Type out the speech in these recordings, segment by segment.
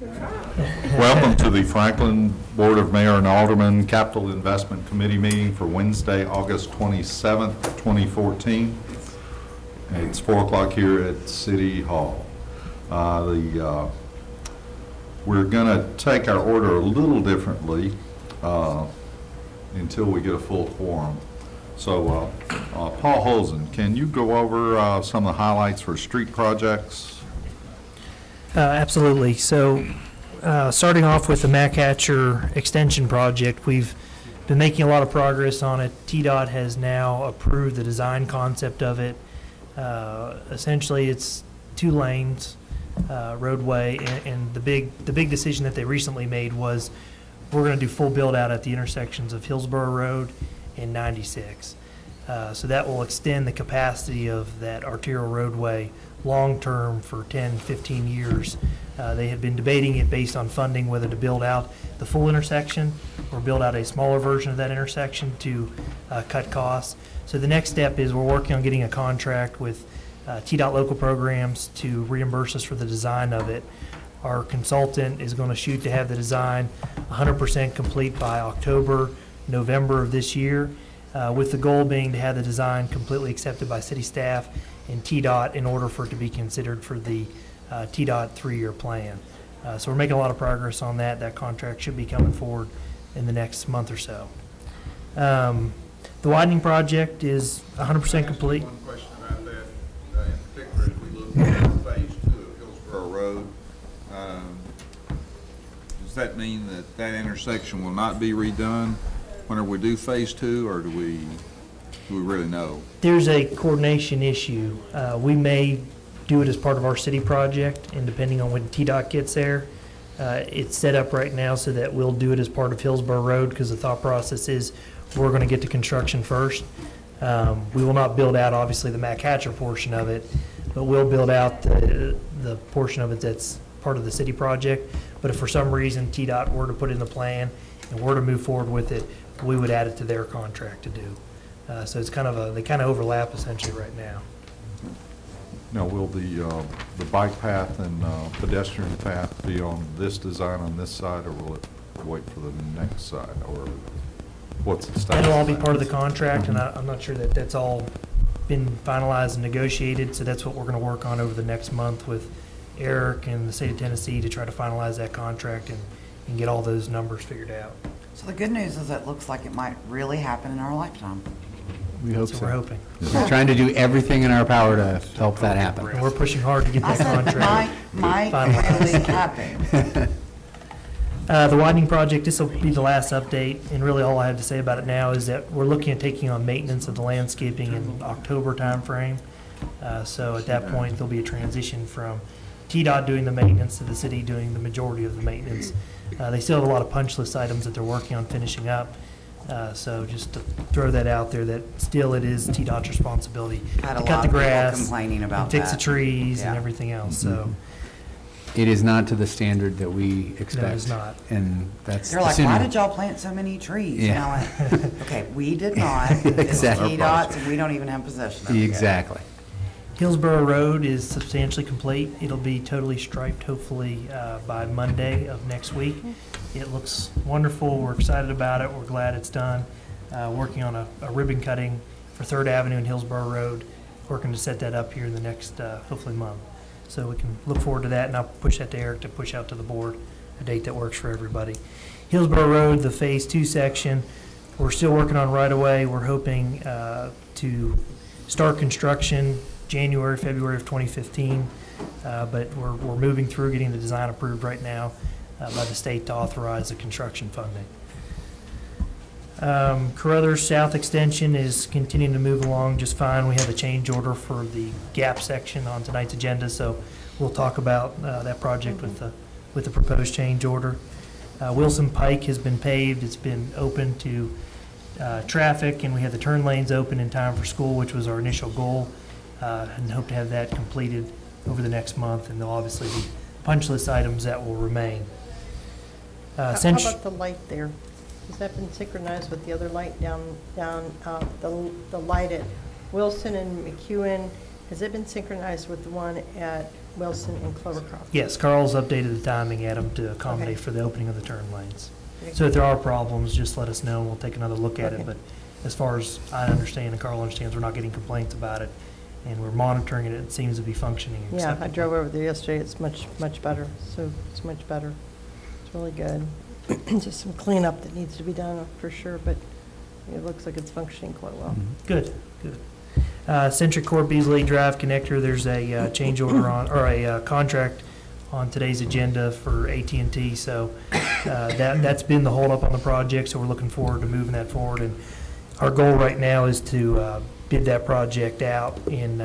Welcome to the Franklin Board of Mayor and Aldermen Capital Investment Committee meeting for Wednesday, August 27th, 2014. It's 4 o'clock here at City Hall. We're going to take our order a little differently until we get a full quorum. So, Paul Holzen, can you go over some of the highlights for street projects? Absolutely. So, starting off with the McHatcher extension project, we've been making a lot of progress on it. TDOT has now approved the design concept of it. Essentially, it's 2 lanes roadway, and the big decision that they recently made was we're going to do full build out at the intersections of Hillsborough Road and 96. So that will extend the capacity of that arterial roadway long-term for 10, 15 years. They had been debating it based on funding, whether to build out the full intersection or build out a smaller version of that intersection to cut costs. So the next step is we're working on getting a contract with TDOT local programs to reimburse us for the design of it. Our consultant is going to shoot to have the design 100% complete by October, November of this year, with the goal being to have the design completely accepted by city staff and TDOT in order for it to be considered for the TDOT 3-year plan. So we're making a lot of progress on that. That contract should be coming forward in the next month or so. The widening project is 100% complete. One question about that, in particular, as we look at phase 2 of Hillsborough Road, does that mean that that intersection will not be redone whenever we do phase 2, or do we really know? There's a coordination issue. We may do it as part of our city project, and depending on when TDOT gets there, it's set up right now so that we'll do it as part of Hillsborough Road, because the thought process is we're going to get to construction first. We will not build out, obviously, the McHatcher portion of it, but we'll build out the portion of it that's part of the city project. But if for some reason TDOT were to put in the plan and were to move forward with it, we would add it to their contract to do. So it's kind of they kind of overlap essentially right now. Now, will the bike path and pedestrian path be on this design on this side, or will it wait for the next side, or what's the status? That'll all be part of the contract, and I'm not sure that that's all been finalized and negotiated, so that's what we're going to work on over the next month with Eric and the state of Tennessee to try to finalize that contract and get all those numbers figured out. So the good news is it looks like it might really happen in our lifetime. We hope So so. we're hoping. We're trying to do everything in our power to help that happen. And we're pushing hard to get I that said contract might finalized. really happen. The widening project, this will be the last update, and really all I have to say about it now is that we're looking at taking on maintenance of the landscaping in October timeframe. So at that point, there'll be a transition from TDOT doing the maintenance to the city doing the majority of the maintenance. They still have a lot of punch list items that they're working on finishing up. So just to throw that out there, that still it is TDOT's responsibility I had to a cut lot the of people grass, complaining and about fix the that. trees and Yeah. everything else. So It is not to the standard that we expect. it's not. And that's They're the like, sooner- why did y'all plant so many trees? Yeah. And I'm like, okay, we did not. It's Exactly. TDOT's, and we don't even have possession of it yet. Exactly. Hillsborough Road is substantially complete. It'll be totally striped hopefully by Monday of next week. It looks wonderful. We're excited about it. We're glad it's done. Working on a ribbon cutting for 3rd Avenue and Hillsborough Road. Working to set that up here in the next hopefully month. So we can look forward to that, and I'll push that to Eric to push out to the board a date that works for everybody. Hillsborough Road, the Phase 2 section, we're still working on right away. We're hoping to start construction January, February of 2015, but we're moving through getting the design approved right now by the state to authorize the construction funding. Carruthers South Extension is continuing to move along just fine. We have a change order for the gap section on tonight's agenda, so we'll talk about that project with the proposed change order. Wilson Pike has been paved. It's been open to traffic, and we have the turn lanes open in time for school, which was our initial goal, and hope to have that completed over the next month, and there'll obviously be punch list items that will remain. How about the light there? Has that been synchronized with the other light down the light at Wilson and McEwen? Has it been synchronized with the one at Wilson and Clovercroft. Yes, Carl's updated the timing, Adam, to accommodate Okay. for the opening of the turn lanes. So if there are problems, just let us know, and we'll take another look at it. Okay. But as far as I understand, and Carl understands, we're not getting complaints about it, and we're monitoring it. It seems to be functioning Yeah, I acceptably. drove over there yesterday. It's much, much better. So it's much better. It's really good. Just some cleanup that needs to be done for sure, but it looks like it's functioning quite well. Good, good. Centric Core Beasley Drive connector, there's a change order on, or a contract on today's agenda for AT&T. So that's been the holdup on the project, so we're looking forward to moving that forward. And our goal right now is to bid that project out in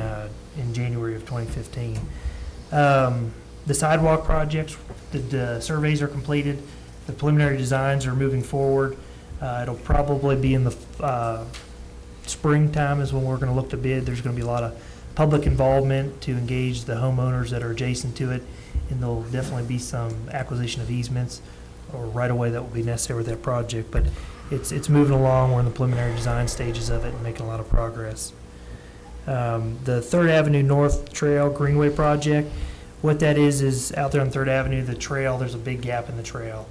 January of 2015. The sidewalk projects, the surveys are completed. The preliminary designs are moving forward. It'll probably be in the springtime is when we're going to look to bid. There's going to be a lot of public involvement to engage the homeowners that are adjacent to it, and there'll definitely be some acquisition of easements or right-of-way that will be necessary with that project. But it's moving along. We're in the preliminary design stages of it and making a lot of progress. The 3rd Avenue North Trail Greenway project, what that is out there on 3rd Avenue, the trail, there's a big gap in the trail.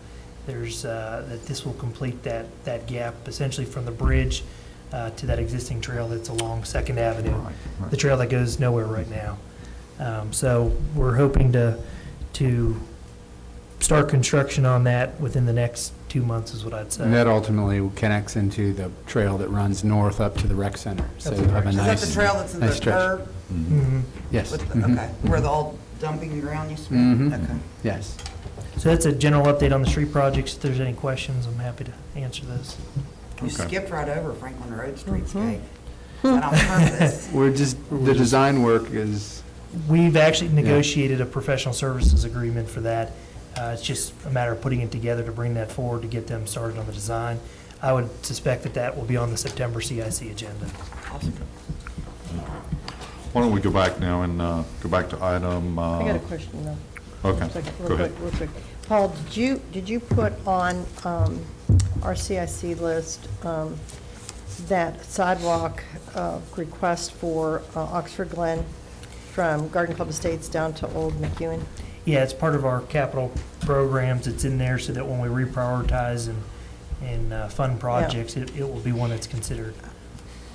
There's, that this will complete that gap essentially from the bridge to that existing trail that's along 2nd Avenue, Right. the trail that goes nowhere right now. So we're hoping to start construction on that within the next 2 months is what I'd say. And that ultimately connects into the trail that runs north up to the rec center. So That's you'll have a correct. Is nice. that the trail that's in the nice stretch. curve? Mhm. Yes. With the- Okay, where the old dumping ground used to be? Mhm. Okay. Yes. So that's a general update on the street projects. If there's any questions, I'm happy to answer those. You Okay. skipped right over Franklin Road streetscape. Not on purpose. The design work is, We've actually negotiated a professional services agreement for that. It's just a matter of putting it together to bring that forward to get them started on the design. I would suspect that that will be on the September CIC agenda. Awesome. Why don't we go back now and go back to item? I got a question though. Okay, One second, go real ahead. quick, real quick. Paul, did you put on our CIC list that sidewalk request for Oxford Glen from Garden Club Estates down to Old McEwen? Yeah, it's part of our capital programs. It's in there so that when we reprioritize and fund projects, it will be one that's considered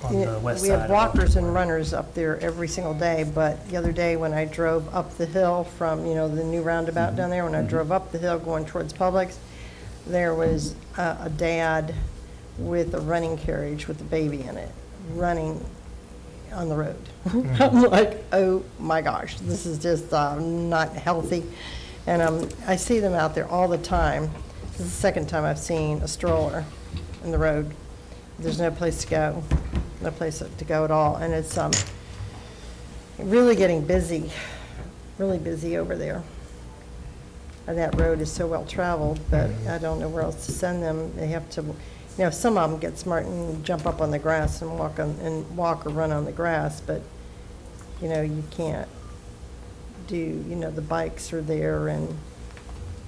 on the west side. We have of walkers and Oxford. runners up there every single day, but the other day when I drove up the hill from, the new roundabout down there, when I drove up the hill going towards Publix, there was a dad with a running carriage with a baby in it, running on the road. I'm like, oh my gosh, this is just not healthy. And I see them out there all the time. This is the second time I've seen a stroller in the road. There's no place to go, no place to go at all. And it's really getting busy, really busy over there. And that road is so well-traveled, but I don't know where else to send them. They have to, some of them get smart and jump up on the grass and walk or run on the grass, but, you can't do, the bikes are there and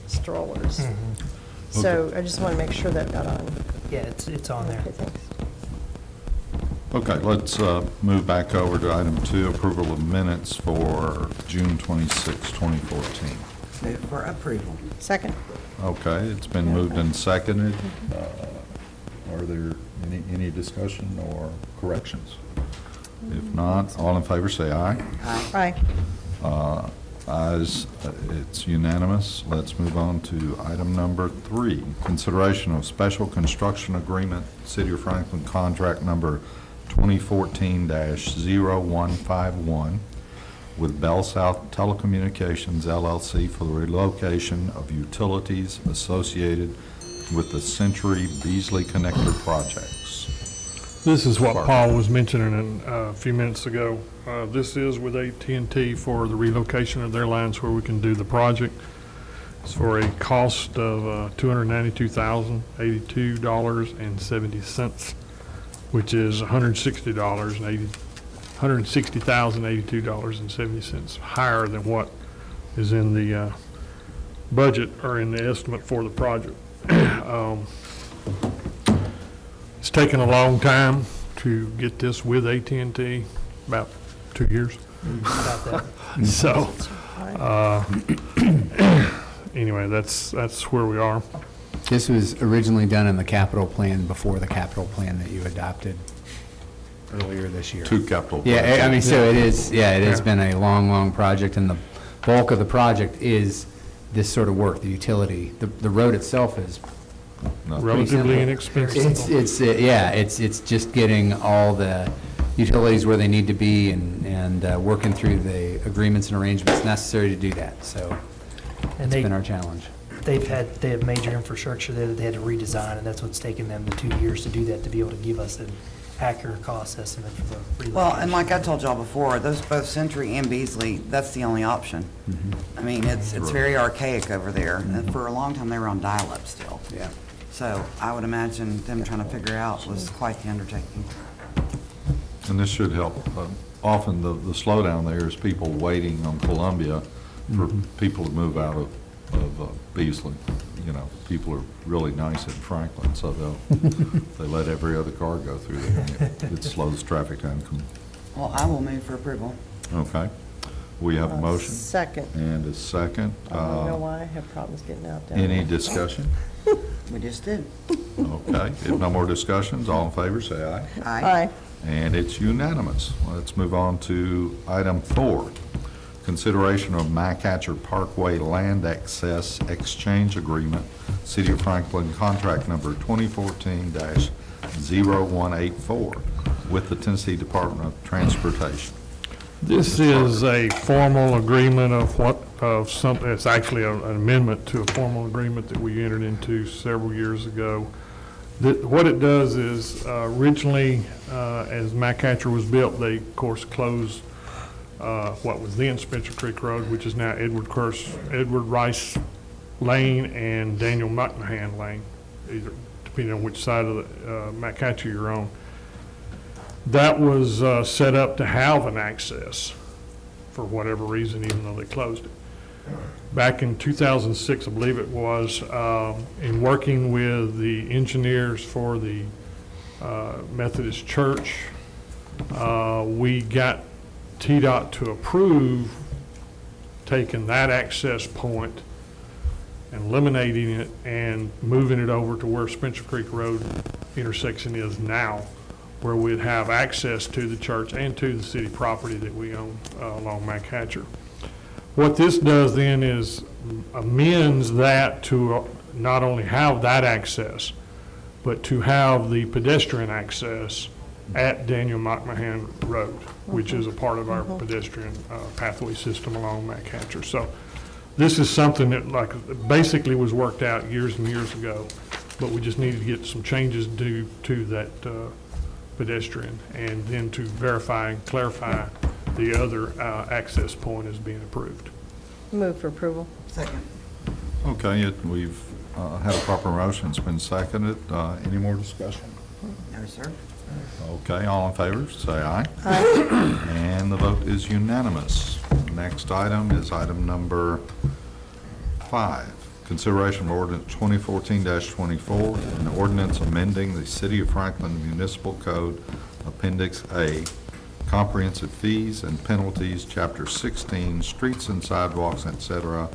strollers. Mhm. So I just want to make sure that got on. Yeah, it's on there. Okay, thanks. Okay, let's move back over to item 2, approval of minutes for June 26, 2014. Move for approval. Second? Okay, it's been moved and seconded. Are there any discussion or corrections? If not, all in favor say aye. Aye. Ayes, it's unanimous. Let's move on to item number 3, consideration of special construction agreement, City of Franklin contract number 2014-0151 with Bell South Telecommunications LLC for the relocation of utilities associated with the Century Beasley Connector projects. This is what Paul was mentioning a few minutes ago. This is with AT&T for the relocation of their lines where we can do the project. It's for a cost of $292,082.70, which is $160,082.70 higher than what is in the budget or in the estimate for the project. It's taken a long time to get this with AT&T, about 2 years. About that. So Anyway, that's where we are. This was originally done in the capital plan before the capital plan that you adopted earlier this year. Two capital. Yeah, I mean, projects. so it is, yeah, it has Yeah. been a long, long project, and the bulk of the project is this sort of work, the utility. The road itself is, No. Relatively simple. inexpensive. it's just getting all the utilities where they need to be and working through the agreements and arrangements necessary to do that. So And it's been our challenge. they have major infrastructure there that they had to redesign, and that's what's taken them the 2 years to do that, to be able to give us an accurate cost estimate for the relocation. Well, and like I told y'all before, those both Century and Beasley, that's the only option. I mean, it's very archaic over there, and for a long time, they were on dial-up still. Yeah. So I would imagine them trying to figure out was quite the undertaking. And this should help. Often the slowdown there is people waiting on Columbia for people to move out of Beasley. You know, people are really nice in Franklin, so they let every other car go through there. And it slows traffic down. Well, I will move for approval. Okay. We have a motion Second. and a second. I don't know why I have problems getting out down Any there. discussion? We just did. Okay. If no more discussions, all in favor, say aye. Aye. And it's unanimous. Let's move on to item 4. Consideration of McHatcher Parkway Land Access Exchange Agreement, City of Franklin, contract number 2014-0184 with the Tennessee Department of Transportation. This is a formal agreement of something, it's actually an amendment to a formal agreement that we entered into several years ago. What it does is, originally, as McHatcher was built, they, of course, closed what was then Spencer Creek Road, which is now Edward Rice Lane and Daniel McMahon Lane, either depending on which side of the McHatcher you're on. That was set up to have an access for whatever reason, even though they closed it. Back in 2006, I believe it was, in working with the engineers for the Methodist Church, we got TDOT to approve taking that access point and eliminating it and moving it over to where Spencer Creek Road intersection is now, where we'd have access to the church and to the city property that we own along McHatcher. What this does then is amends that to not only have that access, but to have the pedestrian access at Daniel McMahon Road, which is a part of our pedestrian pathway system along McHatcher. So this is something that basically was worked out years and years ago, but we just needed to get some changes due to that pedestrian, and then to verify and clarify the other access point is being approved. Move for approval. Second. Okay, we've had a proper motion. It's been seconded. Any more discussion? No, sir. Okay, all in favor, say aye. Aye. And the vote is unanimous. Next item is item number 5. Consideration of ordinance 2014-24, an ordinance amending the City of Franklin Municipal Code, Appendix A, Comprehensive Fees and Penalties, Chapter 16, Streets and Sidewalks, etc.,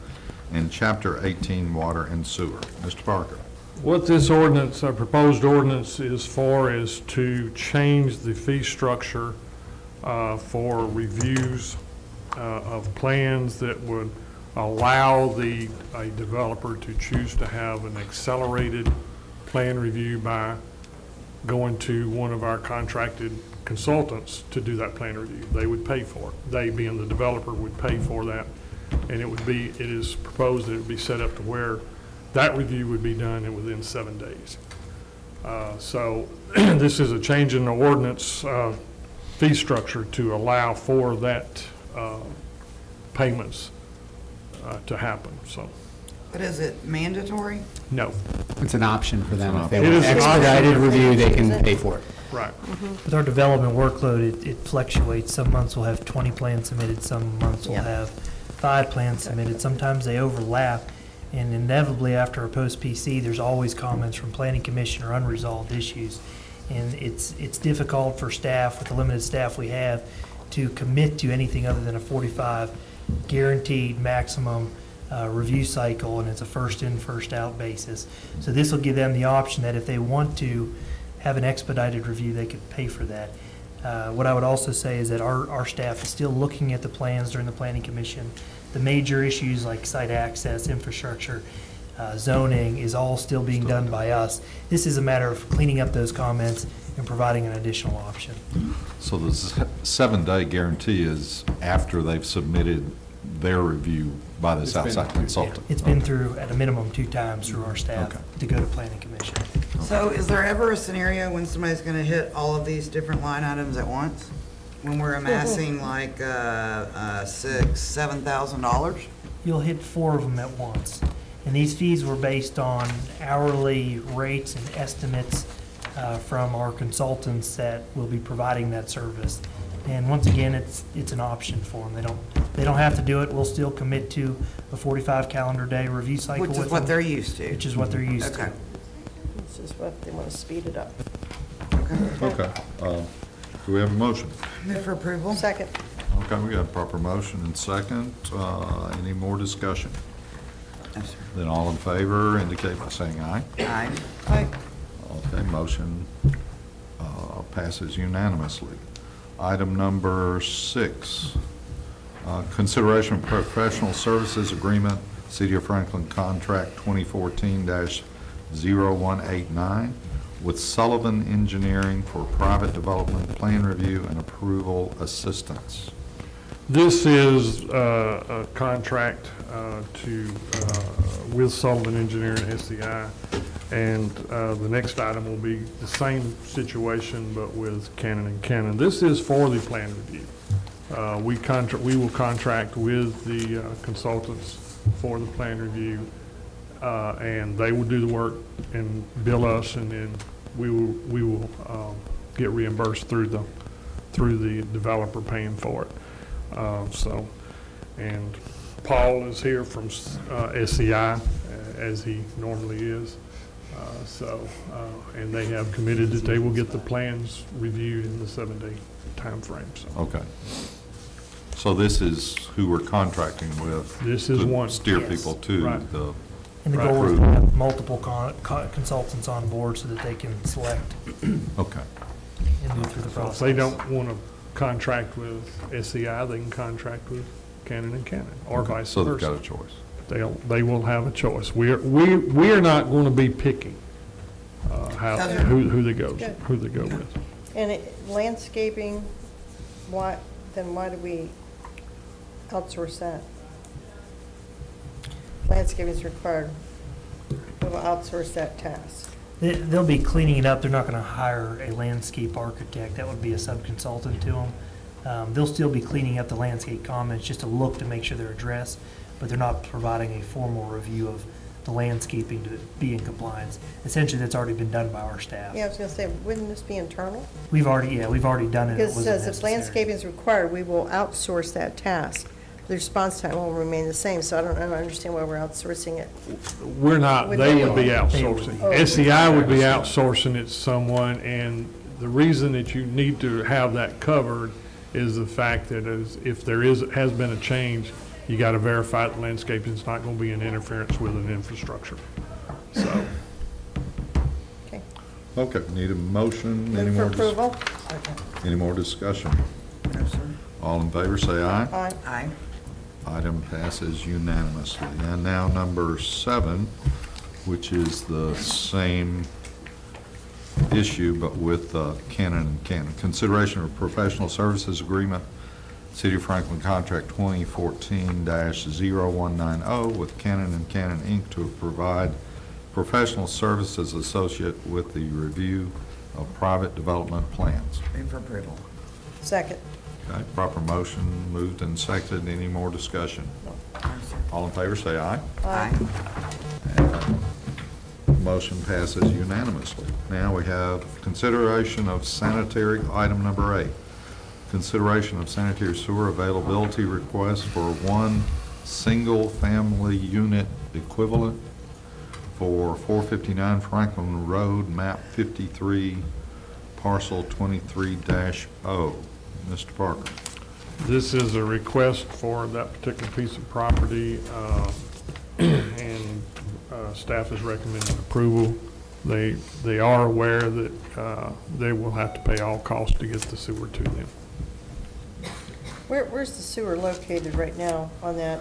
and Chapter 18, Water and Sewer. Mr. Parker. What this ordinance, proposed ordinance is for is to change the fee structure for reviews of plans that would allow a developer to choose to have an accelerated plan review by going to one of our contracted consultants to do that plan review. They would pay for it. They, being the developer, would pay for that. And it is proposed that it would be set up to where that review would be done within 7 days. So this is a change in the ordinance fee structure to allow for that payments to happen, so, But is it mandatory? no, It's an option for them. If they It want is an expedited option. review, they can pay for it. right. With our development workload, it fluctuates. Some months we'll have 20 plans submitted, some months we'll Yeah. have 5 plans submitted. Sometimes they overlap, and inevitably after a post-PC, there's always comments from planning commission or unresolved issues. And it's difficult for staff, with the limited staff we have, to commit to anything other than a 45 guaranteed maximum review cycle, and it's a first in, first out basis. So this will give them the option that if they want to have an expedited review, they could pay for that. What I would also say is that our staff is still looking at the plans during the planning commission. The major issues like site access, infrastructure, zoning is all still being done by us. This is a matter of cleaning up those comments and providing an additional option. So the 7-day guarantee is after they've submitted their review by this It's been- outside consultant? It's been through, at a minimum, 2 times through our staff Okay. to go to planning commission. So is there ever a scenario when somebody's gonna hit all of these different line items at once? When we're amassing like, $7,000? You'll hit 4 of them at once. And these fees were based on hourly rates and estimates from our consultants that will be providing that service. And once again, it's an option for them. They don't have to do it. We'll still commit to a 45 calendar day review cycle Which with is what them, they're used to. which is what they're used Okay. to. This is what, they want to speed it up. Okay. Do we have a motion? Move for approval? Second. Okay, we got a proper motion and second. Any more discussion? No, sir. Then all in favor indicate by saying aye. Aye. Aye. Okay, motion passes unanimously. Item number 6, consideration of professional services agreement, City of Franklin Contract 2014-0189 with Sullivan Engineering for private development, plan review, and approval assistance. This is a contract with Sullivan Engineering, SCI, and the next item will be the same situation, but with Cannon and Cannon. This is for the plan review. We will contract with the consultants for the plan review, and they will do the work and bill us, and then we will get reimbursed through the developer paying for it. And Paul is here from SCI, as he normally is. And they have committed that they will get the plans reviewed in the 7-day timeframe, so. Okay. So this is who we're contracting with? This is to one. steer Yes. people to Right. the, And the Right. goal is to have multiple consultants on board so that they can select okay. and move through the So process. if they don't want to contract with SCI, they can contract with Cannon and Cannon, or vice So they've got versa. a choice. They will have a choice. We are not going to be picking who they go with. And landscaping, why do we outsource that? Landscaping is required. We will outsource that task. They'll be cleaning it up. They're not going to hire a landscape architect. That would be a sub-consultant to them. They'll still be cleaning up the landscape comments just to look to make sure they're addressed, but they're not providing a formal review of the landscaping to be in compliance. Essentially, that's already been done by our staff. Yeah, I was going to say, wouldn't this be internal? We've already done it. It Because it wasn't says if necessary. landscaping is required, we will outsource that task. The response time will remain the same, so I don't understand why we're outsourcing it. We're not, they would be They would outsourcing. be. Oh. SCI would be outsourcing it to someone, and the reason that you need to have that covered is the fact that if there has been a change, you got to verify that landscaping is not going to be in interference with an infrastructure. So, Okay. Okay, need a motion? Any Move for more dis- approval? Any more discussion? No, sir. All in favor, say aye. Aye. Aye. Item passes unanimously. And now number 7, which is the same issue, but with Cannon and Cannon. Consideration of professional services agreement, City of Franklin Contract 2014-0190 with Cannon and Cannon, Inc. to provide professional services associated with the review of private development plans. Move for approval. Second. Okay, proper motion moved and seconded. Any more discussion? No, sir. All in favor, say aye. Aye. Motion passes unanimously. Now we have consideration of sanitary, item number 8. Consideration of sanitary sewer availability request for one single-family unit equivalent for 459 Franklin Road, map 53, parcel 23-0. Mr. Parker. This is a request for that particular piece of property, and staff is recommending approval. They are aware that they will have to pay all costs to get the sewer to them. Where's the sewer located right now on that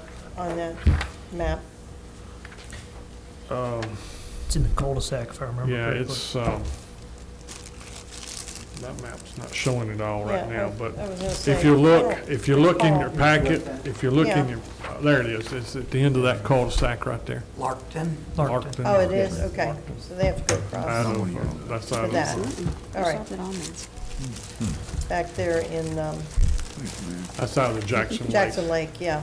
map? It's in the cul-de-sac, if I remember Yeah, correctly. it's, that map's not showing it all right Yeah, now, but I was gonna if say, you I look, don't if you look in your recall. packet, if you look in Yeah. your, there it is, it's at the end of that cul-de-sac right there. Larkton. Larkton. Oh, it is, okay, so they have to go Out across of, that's out for of. that. All right, Saw that on there. back there in That's out of the Jackson Lake. Jackson Lake, yeah.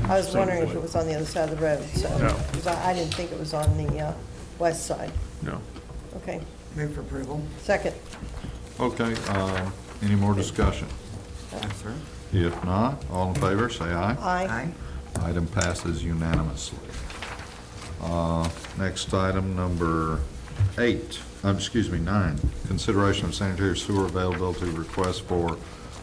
I was wondering if it was on the other side of the road, so, No. because I didn't think it was on the west side. No. Okay, Move for approval. second. Okay, any more discussion? Yes, sir. If not, all in favor, say aye. Aye. Item passes unanimously. Next item, number 9, consideration of sanitary sewer availability request for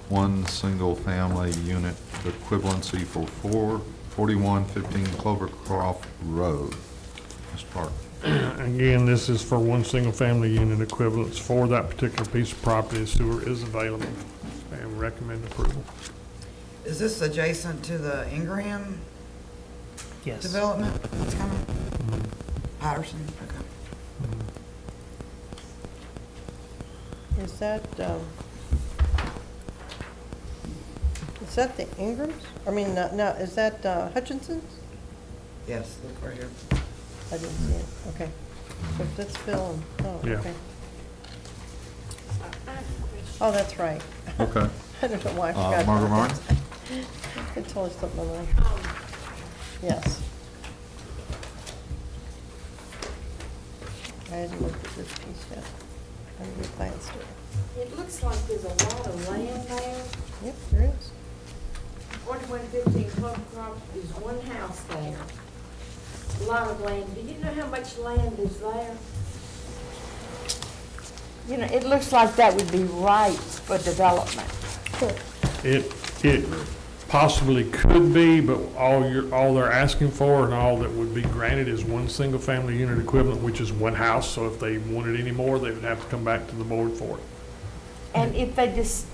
one single-family unit equivalency for 4115 Clovercroft Road. Mr. Park. Again, this is for one single-family unit equivalents for that particular piece of property. Sewer is available and recommend approval. Is this adjacent to the Ingraham Yes. development? It's kind of Patterson, okay. Is that the Ingrams? I mean, no, is that Hutchinson's? Yes, look right here. I didn't see it, okay. So that's Phil and, oh, Yeah. okay. Oh, that's right. Okay. I don't know why I forgot. Margaret about Martin? that. It totally slipped my mind. Yes. I hadn't looked at this piece yet. I didn't get plans to it. It looks like there's a lot of land there. Yep, there is. 4115 Clovercroft is one house there. A lot of land. Do you know how much land is there? You know, it looks like that would be right for development. It possibly could be, but all they're asking for and all that would be granted is one single-family unit equivalent, which is one house. So if they wanted any more, they would have to come back to the board for it. And if they just,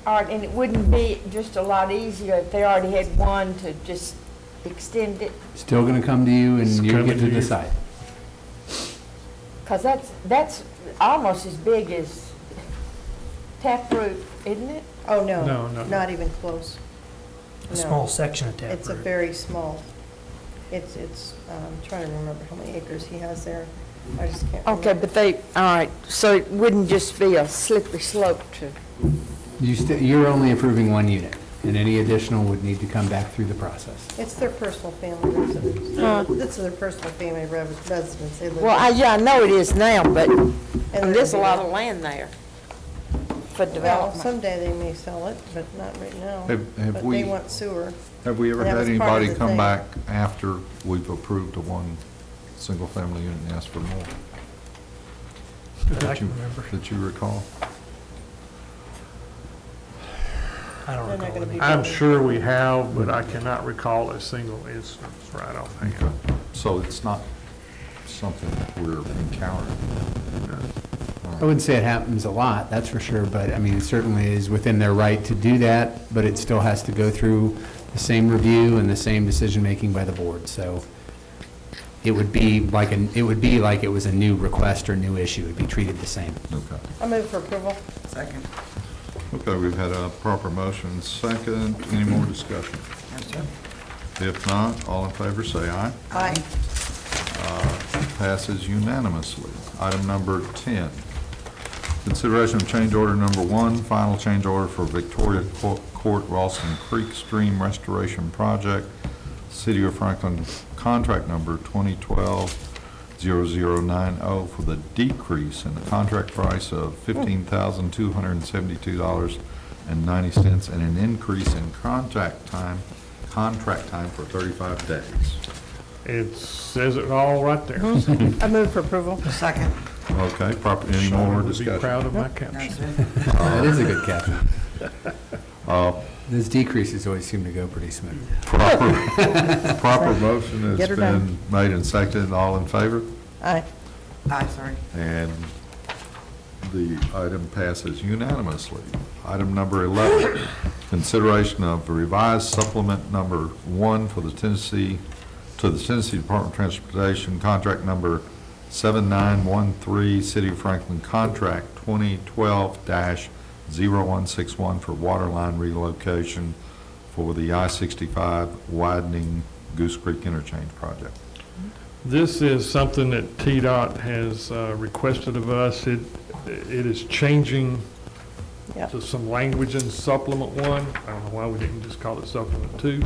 all right, and it wouldn't be just a lot easier if they already had one to just extend it? Still going to come to you It's and you coming get to to you. decide. Because that's almost as big as Taproot, isn't it? Oh, no. No, no. Not even close. A No. small section of It's a Taproot. very small, it's, I'm trying to remember how many acres he has there. I just can't remember. Okay, but they, all right, so it wouldn't just be a slippery slope to, You're only approving one unit, and any additional would need to come back through the process. It's their personal family residence. This is their personal family residence. They live well, there. yeah, I know it is now, but And there's a they're- lot of land there for Well, development. someday they may sell it, but not right now. Have But we- they want sewer. Have we ever That had was part of anybody the come thing. back after we've approved a one single-family unit and ask for more? That I That can you- remember. That you recall? I don't They're not recall gonna be any. I'm sure we have, but I cannot recall a single instance right offhand. So it's not something that we're encountering? I wouldn't say it happens a lot, that's for sure, but I mean, it certainly is within their right to do that, but it still has to go through the same review and the same decision-making by the board, so it would be like it was a new request or new issue, it'd be treated the same. Okay. I move for approval. Second. Okay, we've had a proper motion and second. Any more discussion? Yes, sir. If not, all in favor, say aye. Aye. Passes unanimously. Item number 10, consideration of change order number 1, final change order for Victoria Court Ralston Creek Stream Restoration Project, City of Franklin, contract number 2012-0090 for the decrease in the contract price of $15,272.90 and an increase in contract time for 35 days. It says it all right there. I move for approval. Second. Okay, any Sean more would be discussion? proud of my No, caption. sir. That is a good caption. Those decreases always seem to go pretty smooth. Proper motion has Get her done. been made and seconded. All in favor? Aye. Aye, sorry. And the item passes unanimously. Item number 11, consideration of revised supplement number 1 for the Tennessee Department of Transportation, contract number 7913, City of Franklin contract 2012-0161 for waterline relocation for the I-65 widening Goose Creek interchange project. This is something that TDOT has requested of us. It is changing Yep. to some language in supplement 1. I don't know why we didn't just call it supplement 2,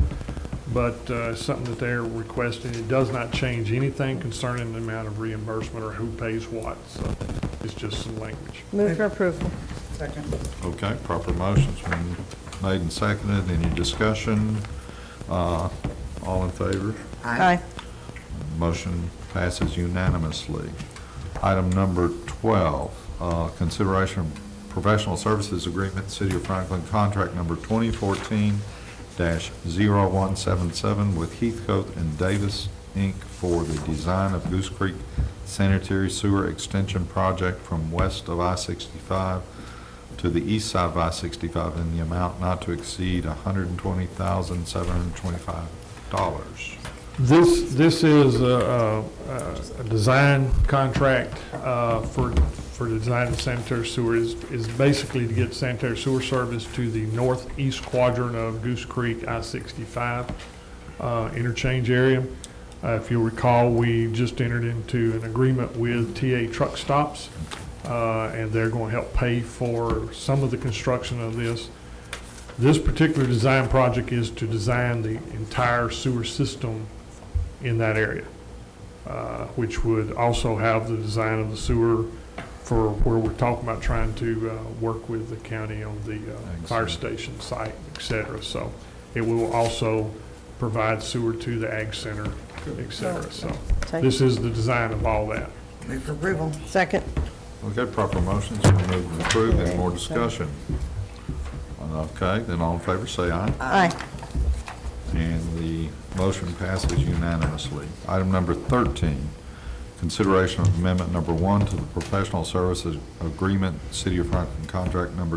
but it's something that they're requesting. It does not change anything concerning the amount of reimbursement or who pays what, so it's just some language. Move for approval. Second. Okay, proper motion's been made and seconded. Any discussion? All in favor? Aye. Motion passes unanimously. Item number 12, consideration of professional services agreement, City of Franklin, contract number 2014-0177 with Heathcote and Davis, Inc. for the design of Goose Creek sanitary sewer extension project from west of I-65 to the east side of I-65 in the amount not to exceed $120,725. This is a design contract for the design of sanitary sewer is basically to get sanitary sewer service to the northeast quadrant of Goose Creek I-65 interchange area. If you'll recall, we just entered into an agreement with TA Truck Stops, and they're going to help pay for some of the construction of this. This particular design project is to design the entire sewer system in that area, which would also have the design of the sewer for where we're talking about trying to work with the county on the fire station site, et cetera. So it will also provide sewer to the ag center, et cetera. So this is the design of all that. Move for approval. Second. Okay, proper motion's been moved and approved. Any more discussion? Okay, then all in favor say aye. Aye. And the motion passes unanimously. Item number 13, consideration of amendment number 1 to the professional services agreement, City of Franklin contract number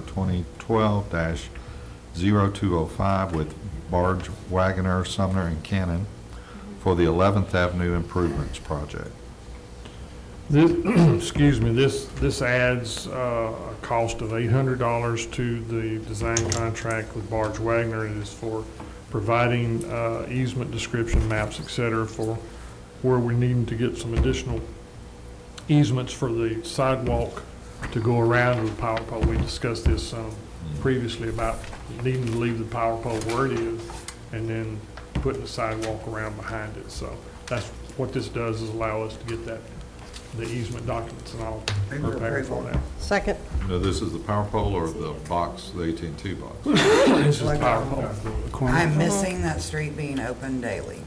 2012-0205 with Barge, Wagoner, Sumner, and Cannon for the 11th Avenue Improvements Project. This, excuse me, this adds a cost of $800 to the design contract with Barge Wagner. It is for providing easement description maps, et cetera, for where we need to get some additional easements for the sidewalk to go around to the power pole. We discussed this previously about needing to leave the power pole where it is and then putting the sidewalk around behind it. So that's what this does, is allow us to get that, the easement documents and all prepared for that. Second. Now, this is the power pole or the box, the AT&T box? This is the power pole. I'm missing that street being open daily.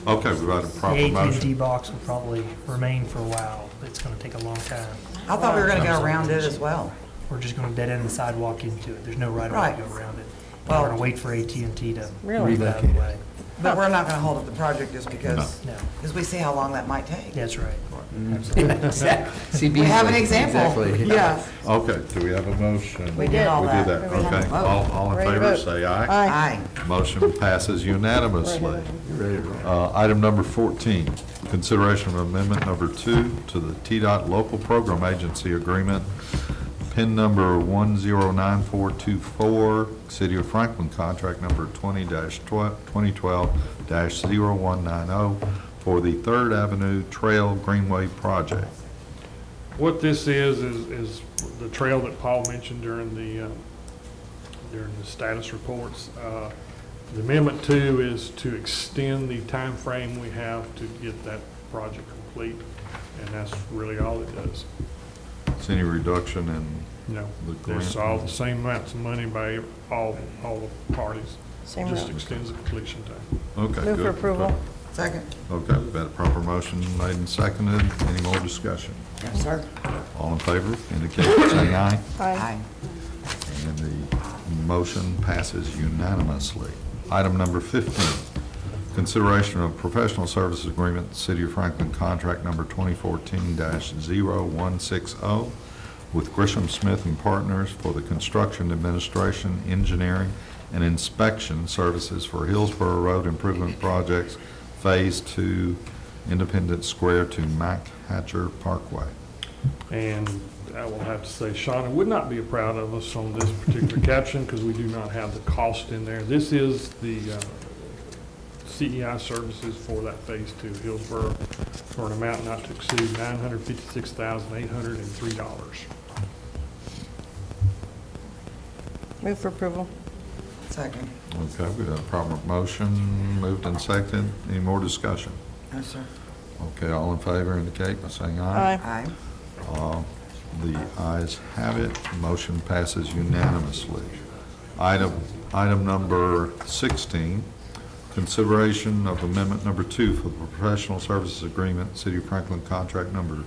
Okay, we've got a proper The AT&T motion. box will probably remain for a while. It's going to take a long time. I thought we were gonna go around it as well. We're just going to dead end the sidewalk into it. There's no right of way Right. to go around it. Well- We're going to wait for AT&T to Really? move out of the way. But we're not gonna hold up the project just because, No, because we see how long that might take. that's right. See, We have an Beasley, example. exactly. Yeah. Okay, do we have a motion? We did all We that. did that, We did okay. all- All in Ready to favor, vote. say aye. Aye. Motion passes unanimously. Item number 14, consideration of amendment number 2 to the TDOT Local Program Agency Agreement, PIN number 109424, City of Franklin contract number 2012-0190 for the 3rd Avenue Trail Greenway project. What this is the trail that Paul mentioned during the status reports. The amendment 2 is to extend the time frame we have to get that project complete, and that's really all it does. Is any reduction in No, the grant? it's all the same amounts of money by all the parties. Same Just route. extends the completion time. Okay, Move for good. approval. Second. Okay, we've got a proper motion made and seconded. Any more discussion? Yes, sir. All in favor, indicate by saying aye. Aye. And the Motion passes unanimously. Item number 15, consideration of professional services agreement, City of Franklin contract number 2014-0160 with Grisham Smith and Partners for the construction, administration, engineering, and inspection services for Hillsborough Road Improvement Projects Phase 2, Independence Square to Mac Hatcher Parkway. And I will have to say, Shauna would not be proud of us on this particular caption because we do not have the cost in there. This is the CEI services for that Phase 2 Hillsborough for an amount not to exceed $956,803. Move for approval. Second. Okay, we have a proper motion, moved and seconded. Any more discussion? No, sir. Okay, all in favor indicate by saying aye. Aye. Aye. The ayes have it. Motion passes unanimously. Item number 16, consideration of amendment number 2 for the professional services agreement, City of Franklin contract number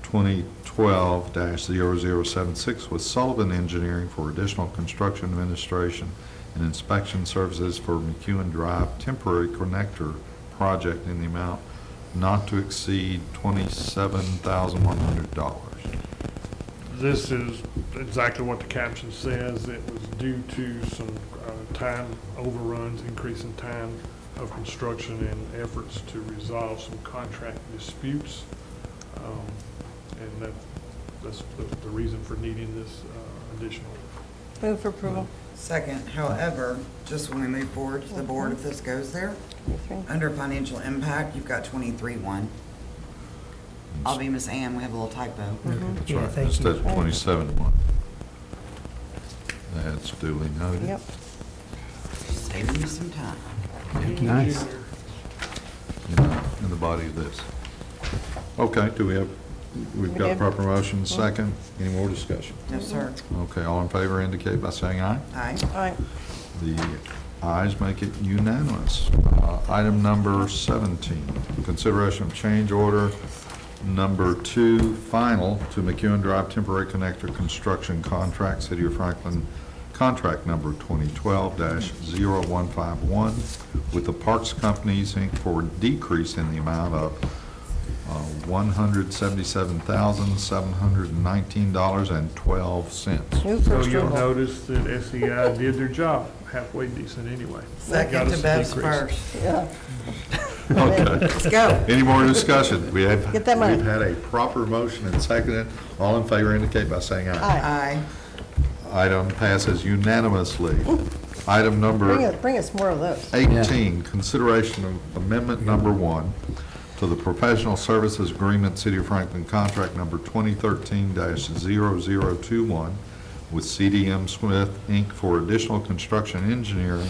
2012-0076 with Sullivan Engineering for additional construction administration and inspection services for McEwen Drive temporary connector project in the amount not to exceed $27,100. This is exactly what the caption says. It was due to some time overruns, increase in time of construction and efforts to resolve some contract disputes. And that's the reason for needing this additional. Move for approval. Second, however, just when we move forward to the board, if this goes there, under financial impact, you've got 23-1. I'll be Miss Ann, we have a little typo. That's Yeah, right, thank instead you. of 27-1. That's duly noted. Yep. Saving you some time. Nice. In the body of this. Okay, we've got good? proper motion, second. Any more discussion? No, sir. Okay, all in favor indicate by saying aye. Aye. Aye. The ayes make it unanimous. Item number 17, consideration of change order number 2, final to McEwen Drive temporary connector construction contract, City of Franklin contract number 2012-0151 with the Parks Companies, Inc. for decrease in the amount of $177,719.12. Move for So you'll approval. notice that SEI did their job halfway decent anyway. Got Second us to a Bev's decrease. first. Yeah. Okay. Let's go. Any more discussion? Get that money. We've had a proper motion and seconded. All in favor indicate by saying aye. Aye. Aye. Item passes unanimously. Item number Bring us more of those. 18, consideration of amendment number 1 to the professional services agreement, City of Franklin contract number 2013-0021 with CDM Smith, Inc. for additional construction engineering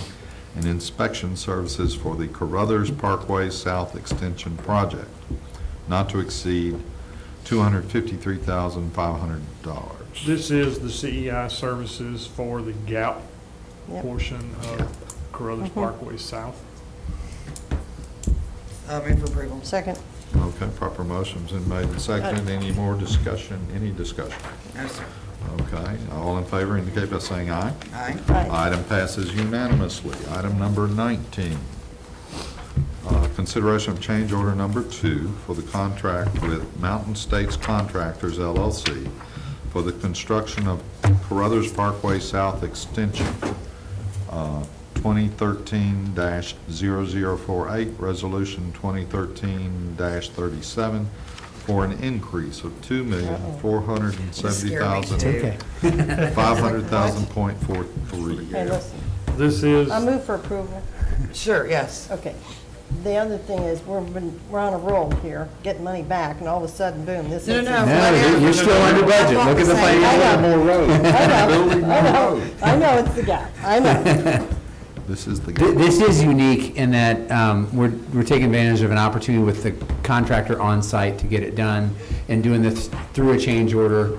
and inspection services for the Carruthers Parkway South Extension Project, not to exceed $253,500. This is the CEI services for the Gap Yep. portion of Carruthers Parkway South. Move for approval. Second. Okay, proper motion's been made and seconded. Any more discussion? Any discussion? No, sir. Okay, all in favor indicate by saying aye. Aye. Aye. Item passes unanimously. Item number 19, consideration of change order number 2 for the contract with Mountain States Contractors LLC for the construction of Carruthers Parkway South Extension, 2013-0048, Resolution 2013-37, for an increase of $2,470,500,000.43. Hey, listen, This is, I move for approval. Sure, yes. Okay. The other thing is, we're on a roll here, getting money back, and all of a sudden, boom, this is. No, No, you're still under budget. Look at the financial more road. I know, it's the gap, I know. This is the. This is unique in that we're taking advantage of an opportunity with the contractor on site to get it done and doing this through a change order.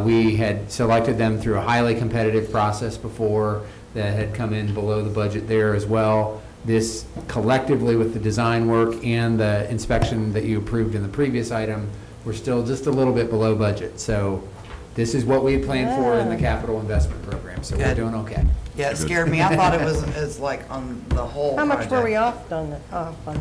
We had selected them through a highly competitive process before that had come in below the budget there as well. This collectively with the design work and the inspection that you approved in the previous item, we're still just a little bit below budget. So this is what we had planned for in the capital investment program. there, so we're Good. doing okay. Yeah, it scared me. I thought it was like on the whole How much were we project. off on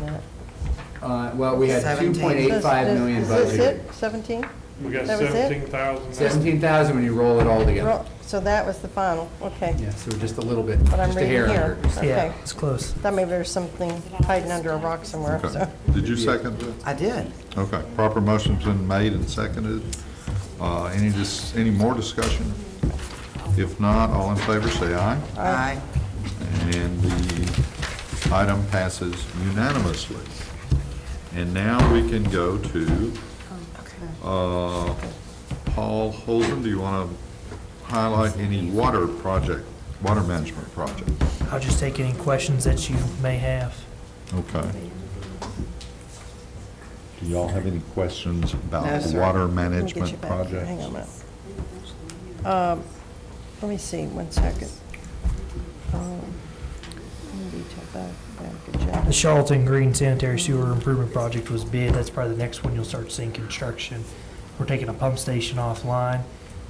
that? Well, we had 17. 2.85 million Is this budgeted. it, 17? We got That was it? 17,000. 17,000 when you roll it all together. So that was the final, okay. Yeah, so we're just a little bit, But I'm just a reading hair here. under. Yeah, Okay. it's close. Thought maybe there's something hiding under a rock somewhere, Okay. so. Did you second it? I did. Okay, proper motion's been made and seconded. Any more discussion? If not, all in favor, say aye. Aye. And the item passes unanimously. And now we can go to Paul Holden. Do you want to highlight any water management project? I'll just take any questions that you may have. Okay. Do y'all have any questions No, about the sir. water Let me get you management back here. project? Hang on a minute. Let me see, 1 second. Detail back agenda. The Charlton Green Sanitary Sewer Improvement Project was bid. That's probably the next one you'll start seeing construction. We're taking a pump station offline.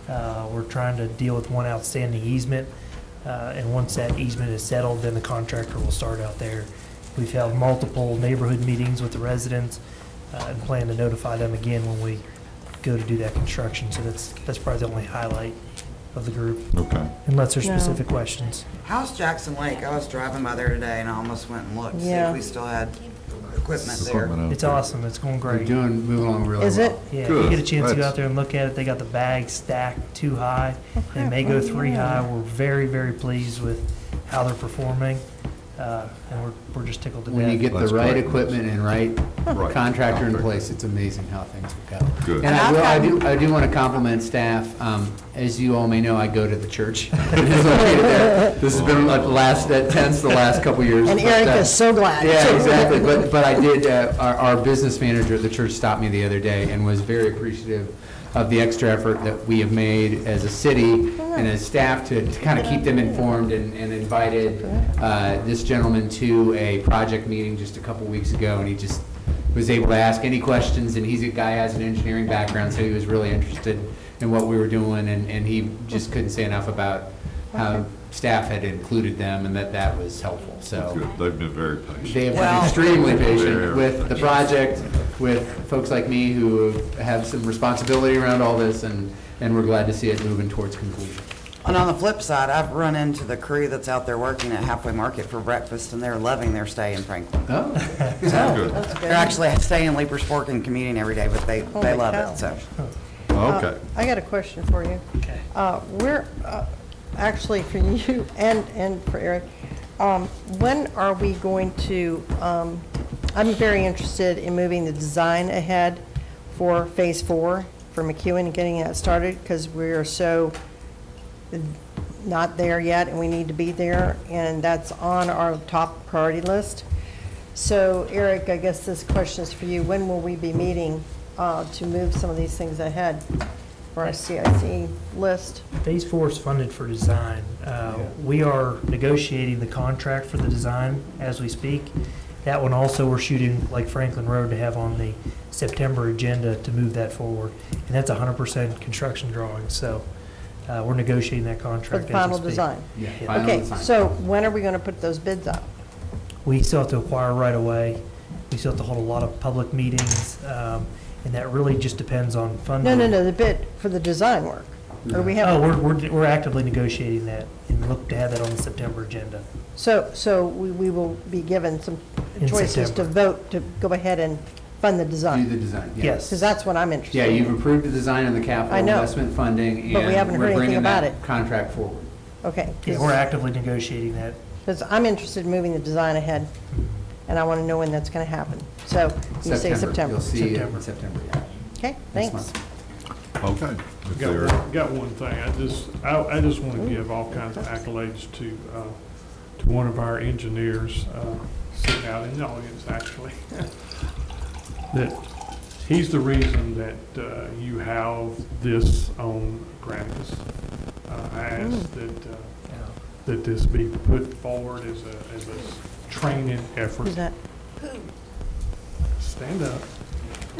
We're trying to deal with one outstanding easement. And once that easement is settled, then the contractor will start out there. We've held multiple neighborhood meetings with the residents and plan to notify them again when we go to do that construction. So that's probably the only highlight of the group, Okay. unless there's No. specific questions. How's Jackson Lake? I was driving by there today and I almost went and looked to see Yeah. if we still had equipment there. Equipment out It's there. awesome. It's going We're great. moving along really well. Is it? Yeah, if Good. you get a chance to go That's- out there and look at it, they got the bags stacked too high. They may go 3 high. We're very, very pleased with how they're performing, and we're just tickled to death. When you get the That's right great. equipment and right Right. contractor in Contractor. place, it's amazing how things will go. Good. And And I do want to compliment staff. As you all may know, I go to the church. It is located there. This has been like the last couple years. And but, Eric is so glad. Yeah, exactly. But I did, our business manager at the church stopped me the other day and was very appreciative of the extra effort that we have made as a city and as staff to kind of keep them informed, and invited this gentleman to a project meeting just a couple weeks ago, and he just was able to ask any questions, and he's a guy who has an engineering background, so he was really interested in what we were doing, and he just couldn't say enough about how staff had included them and that was helpful, so. Good. They've been very patient. They have Well- been extremely Very patient with the project, with folks like me who have some responsibility around all this, and we're glad to see it moving towards conclusion. And on the flip side, I've run into the crew that's out there working at Halfway Market for breakfast and they're loving their stay in Franklin. Oh, Good. That's good. They're actually staying in Leapers Fork and commuting every day, but they Holy love cow. it, so. Okay. I got a question for you. Okay. We're, actually for you and for Eric, when are we going to, I'm very interested in moving the design ahead for Phase 4 for McEwen and getting that started, because we are so not there yet and we need to be there, and that's on our top priority list. So Eric, I guess this question is for you. When will we be meeting to move some of these things ahead for our CIC list? Phase 4 is funded for design. We are negotiating the contract for the design as we speak. That one also, we're shooting like Franklin Road to have on the September agenda to move that forward. And that's 100% construction drawing, so we're negotiating that For contract the as final we speak. design? yeah. Yeah. final Okay, design. so when are we going to put those bids out? We still have to acquire right away. We still have to hold a lot of public meetings, and that really just depends on funding. No, the bid for the design work. Or we have, Oh, we're actively negotiating that and look to have that on the September agenda. so we will be given some In choices to September. vote to go ahead and fund the Do the design? design, yeah. Yes. Because that's what I'm interested Yeah, in. you've approved the design and the capital I know. investment funding, But we haven't and heard we're anything bringing about that it. contract forward. Okay. Yeah, we're actively negotiating that. Because I'm interested in moving the design ahead, and I want to know when that's going to happen. So you say September. You'll see it September. in September, yeah. Okay, Next thanks. month. Okay. If there- Got one thing. I just want to give all kinds of accolades to one of our engineers sitting out in the audience, actually. That he's the reason that you have this on Granicus. I asked that this be put forward as a training effort. Who's that? Stand up.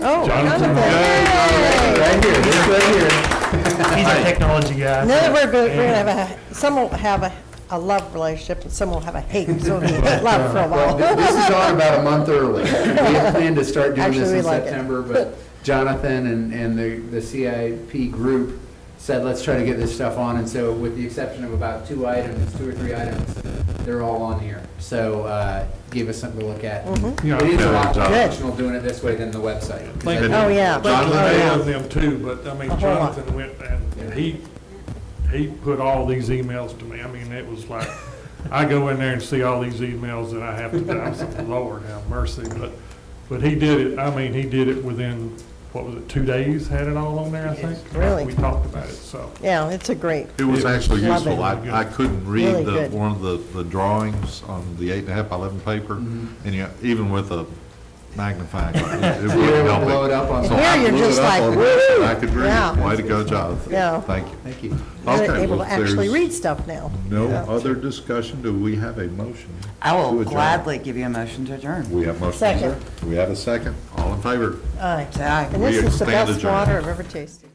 Oh, Jonathan Jonathan. Gay. Yay! Right here, this right here. He's a technology guy. Now that we're gonna have some will have a love relationship, and some will have a hate, so it'll be love for a Well, while. this is on about a month early. We had planned to start doing Actually, this we in like it. September, but Jonathan and the CIP group said, let's try to get this stuff on, and so with the exception of about 2 or 3 items, they're all on here. So, gave us something to look at. Yeah. It is a lot more Good. professional doing it this way than the website. 'cause Thank I- you. Oh, yeah. Thank Oh, you yeah. to them too, but I mean, A whole lot. Jonathan went and he put all these emails to me. I mean, it was like, I go in there and see all these emails that I have to do. I'm saying, Lord have mercy, but he did it, I mean, he did it within, what was it, 2 days, had it all on there, I think? Really? We talked about it, so. Yeah, it's a great, It was actually Love useful. it. I couldn't Really read good. one of the drawings on the 8.5 by 11 paper, and even with a magnifying, it So you wouldn't were able help to blow it it. up on. So Here I you're blew it just up like, on woo! this, and I could read Yeah. it. Way to go, Jonathan. Yeah. Thank you. Thank you. you're Okay, able well, to actually there's read stuff now. No Yeah. other discussion. Do we have a motion? I to will adjourn? gladly give you a motion to adjourn. We have motion. Second. We have a second. All in favor? Aye. Say aye. And this We is the stand best adjourned. water I've ever tasted.